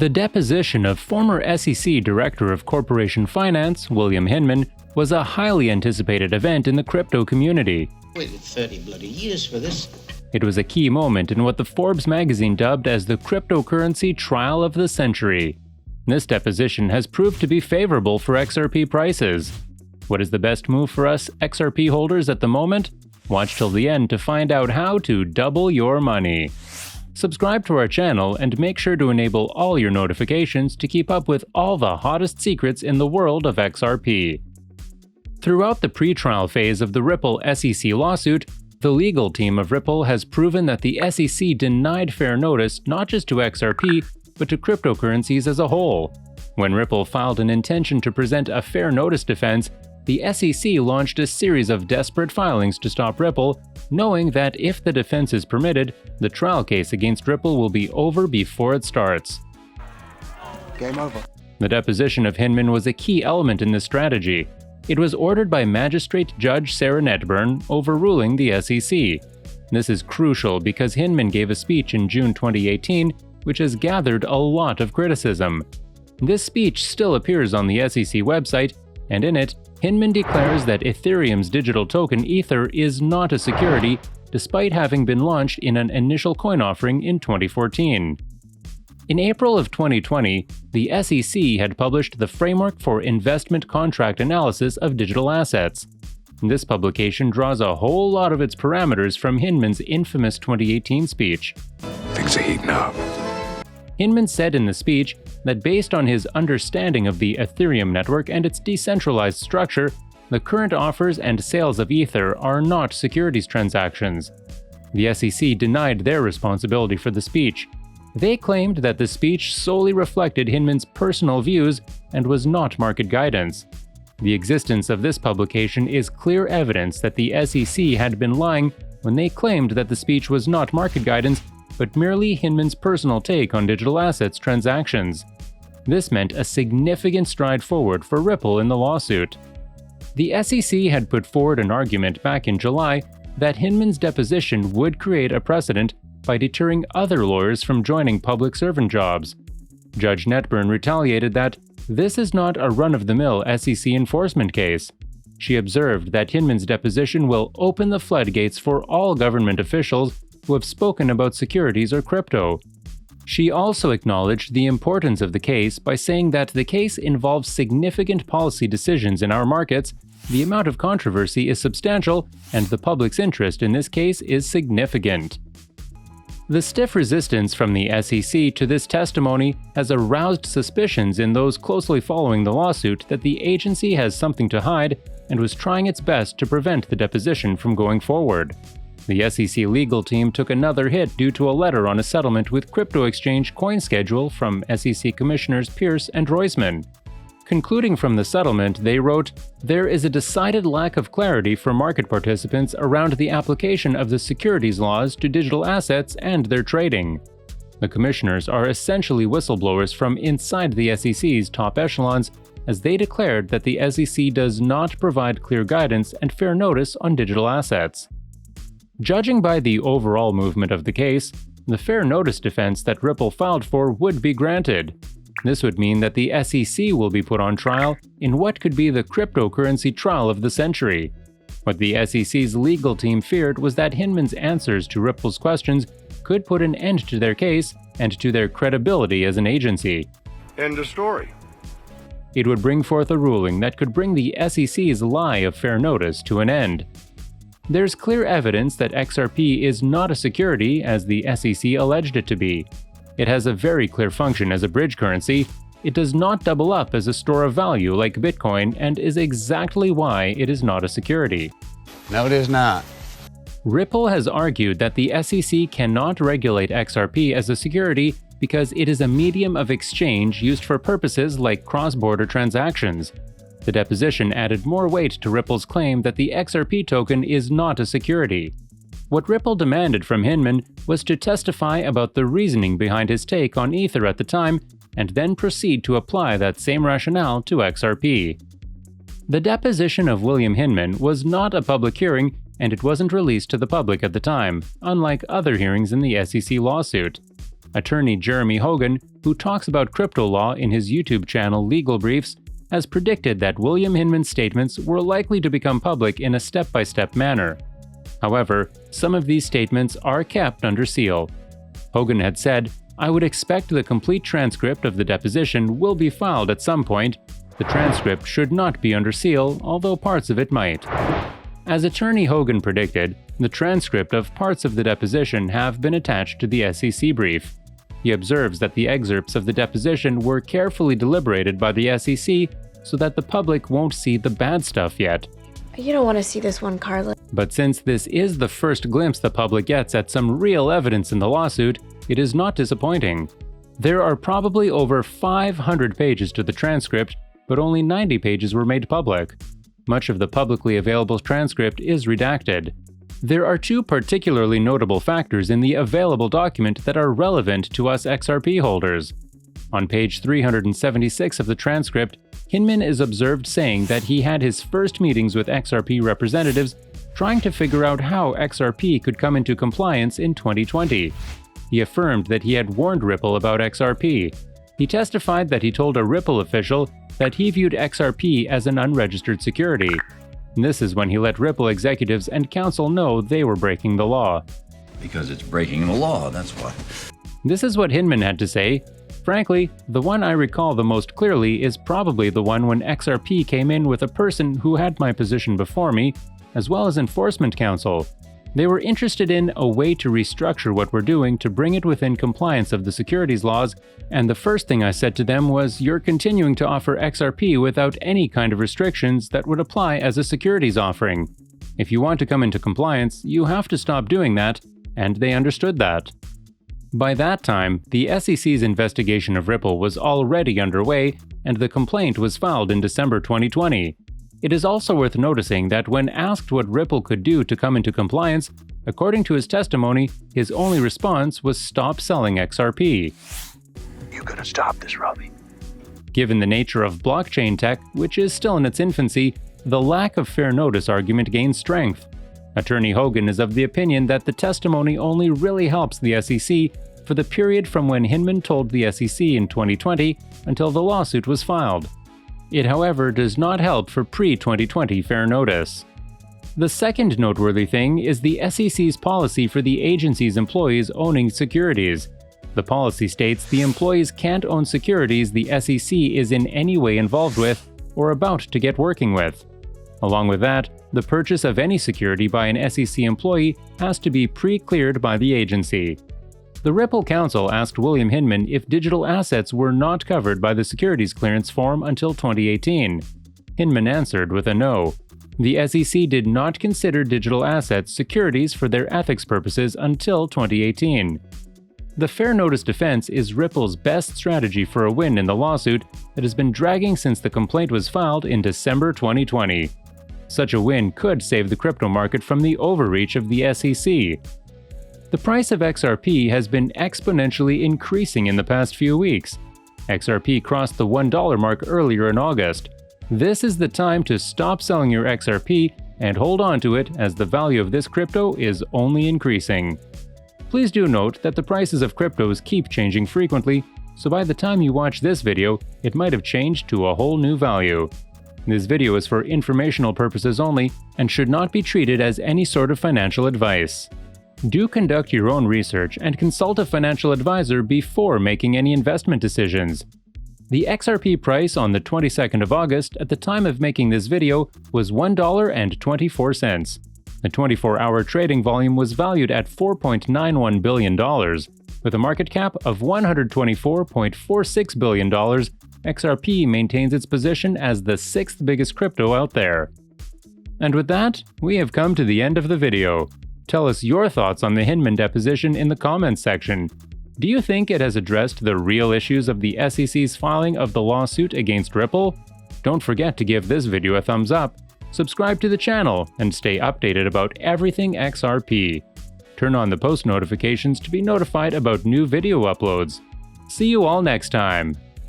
The deposition of former SEC Director of Corporation Finance, William Hinman, was a highly anticipated event in the crypto community. Waited 30 bloody years for this. It was a key moment in what the Forbes magazine dubbed as the cryptocurrency trial of the century. This deposition has proved to be favorable for XRP prices. What is the best move for us XRP holders at the moment? Watch till the end to find out how to double your money. Subscribe to our channel and make sure to enable all your notifications to keep up with all the hottest secrets in the world of XRP. Throughout the pre-trial phase of the Ripple SEC lawsuit, the legal team of Ripple has proven that the SEC denied fair notice not just to XRP, but to cryptocurrencies as a whole. When Ripple filed an intention to present a fair notice defense, the SEC launched a series of desperate filings to stop Ripple, knowing that if the defense is permitted, the trial case against Ripple will be over before it starts. Game over. The deposition of Hinman was a key element in this strategy. It was ordered by Magistrate Judge Sarah Netburn, overruling the SEC. This is crucial because Hinman gave a speech in June 2018, which has gathered a lot of criticism. This speech still appears on the SEC website, and in it, Hinman declares that Ethereum's digital token Ether is not a security, despite having been launched in an initial coin offering in 2014. In April of 2020, the SEC had published the Framework for Investment Contract Analysis of Digital Assets. This publication draws a whole lot of its parameters from Hinman's infamous 2018 speech. Things are heating up. Hinman said in the speech that based on his understanding of the Ethereum network and its decentralized structure, the current offers and sales of Ether are not securities transactions. The SEC denied their responsibility for the speech. They claimed that the speech solely reflected Hinman's personal views and was not market guidance. The existence of this publication is clear evidence that the SEC had been lying when they claimed that the speech was not market guidance, but merely Hinman's personal take on digital assets transactions. This meant a significant stride forward for Ripple in the lawsuit. The SEC had put forward an argument back in July that Hinman's deposition would create a precedent by deterring other lawyers from joining public servant jobs. Judge Netburn retaliated that this is not a run-of-the-mill SEC enforcement case. She observed that Hinman's deposition will open the floodgates for all government officials who have spoken about securities or crypto. She also acknowledged the importance of the case by saying that the case involves significant policy decisions in our markets, the amount of controversy is substantial, and the public's interest in this case is significant. The stiff resistance from the SEC to this testimony has aroused suspicions in those closely following the lawsuit that the agency has something to hide and was trying its best to prevent the deposition from going forward. The SEC legal team took another hit due to a letter on a settlement with crypto exchange CoinSchedule from SEC Commissioners Pierce and Roisman. Concluding from the settlement, they wrote, "There is a decided lack of clarity for market participants around the application of the securities laws to digital assets and their trading." The commissioners are essentially whistleblowers from inside the SEC's top echelons, as they declared that the SEC does not provide clear guidance and fair notice on digital assets. Judging by the overall movement of the case, the fair notice defense that Ripple filed for would be granted. This would mean that the SEC will be put on trial in what could be the cryptocurrency trial of the century. What the SEC's legal team feared was that Hinman's answers to Ripple's questions could put an end to their case and to their credibility as an agency. End of story. It would bring forth a ruling that could bring the SEC's lie of fair notice to an end. There's clear evidence that XRP is not a security as the SEC alleged it to be. It has a very clear function as a bridge currency. It does not double up as a store of value like Bitcoin and is exactly why it is not a security. No, it is not. Ripple has argued that the SEC cannot regulate XRP as a security because it is a medium of exchange used for purposes like cross-border transactions. The deposition added more weight to Ripple's claim that the XRP token is not a security. What Ripple demanded from Hinman was to testify about the reasoning behind his take on Ether at the time, and then proceed to apply that same rationale to XRP. The deposition of William Hinman was not a public hearing, and it wasn't released to the public at the time, unlike other hearings in the SEC lawsuit. Attorney Jeremy Hogan, who talks about crypto law in his YouTube channel Legal Briefs, has predicted that William Hinman's statements were likely to become public in a step-by-step manner. However, some of these statements are kept under seal. Hogan had said, "I would expect the complete transcript of the deposition will be filed at some point. The transcript should not be under seal, although parts of it might." As Attorney Hogan predicted, the transcript of parts of the deposition have been attached to the SEC brief. He observes that the excerpts of the deposition were carefully deliberated by the SEC so that the public won't see the bad stuff yet. You don't want to see this one, Carla. But since this is the first glimpse the public gets at some real evidence in the lawsuit, it is not disappointing. There are probably over 500 pages to the transcript, but only 90 pages were made public. Much of the publicly available transcript is redacted. There are two particularly notable factors in the available document that are relevant to us XRP holders. On page 376 of the transcript, Hinman is observed saying that he had his first meetings with XRP representatives trying to figure out how XRP could come into compliance in 2020. He affirmed that he had warned Ripple about XRP. He testified that he told a Ripple official that he viewed XRP as an unregistered security. This is when he let Ripple executives and counsel know they were breaking the law. Because it's breaking the law, that's why. This is what Hinman had to say. Frankly, the one I recall the most clearly is probably the one when XRP came in with a person who had my position before me, as well as enforcement counsel. They were interested in a way to restructure what we're doing to bring it within compliance of the securities laws, and the first thing I said to them was, "You're continuing to offer XRP without any kind of restrictions that would apply as a securities offering. If you want to come into compliance, you have to stop doing that," and they understood that. By that time, the SEC's investigation of Ripple was already underway, and the complaint was filed in December 2020. It is also worth noticing that when asked what Ripple could do to come into compliance, according to his testimony, his only response was stop selling XRP. You gotta stop this, Robbie. Given the nature of blockchain tech, which is still in its infancy, the lack of fair notice argument gains strength. Attorney Hogan is of the opinion that the testimony only really helps the SEC for the period from when Hinman told the SEC in 2020 until the lawsuit was filed. It, however, does not help for pre-2020 fair notice. The second noteworthy thing is the SEC's policy for the agency's employees owning securities. The policy states the employees can't own securities the SEC is in any way involved with or about to get working with. Along with that, the purchase of any security by an SEC employee has to be pre-cleared by the agency. The Ripple Counsel asked William Hinman if digital assets were not covered by the securities clearance form until 2018. Hinman answered with a no. The SEC did not consider digital assets securities for their ethics purposes until 2018. The fair notice defense is Ripple's best strategy for a win in the lawsuit that has been dragging since the complaint was filed in December 2020. Such a win could save the crypto market from the overreach of the SEC. The price of XRP has been exponentially increasing in the past few weeks. XRP crossed the $1 mark earlier in August. This is the time to stop selling your XRP and hold on to it, as the value of this crypto is only increasing. Please do note that the prices of cryptos keep changing frequently, so by the time you watch this video, it might have changed to a whole new value. This video is for informational purposes only and should not be treated as any sort of financial advice. Do conduct your own research and consult a financial advisor before making any investment decisions. The XRP price on the 22nd of August at the time of making this video was $1.24. The 24-hour trading volume was valued at $4.91 billion. With a market cap of $124.46 billion, XRP maintains its position as the 6th biggest crypto out there. And with that, we have come to the end of the video. Tell us your thoughts on the Hinman deposition in the comments section. Do you think it has addressed the real issues of the SEC's filing of the lawsuit against Ripple? Don't forget to give this video a thumbs up, subscribe to the channel, and stay updated about everything XRP. Turn on the post notifications to be notified about new video uploads. See you all next time!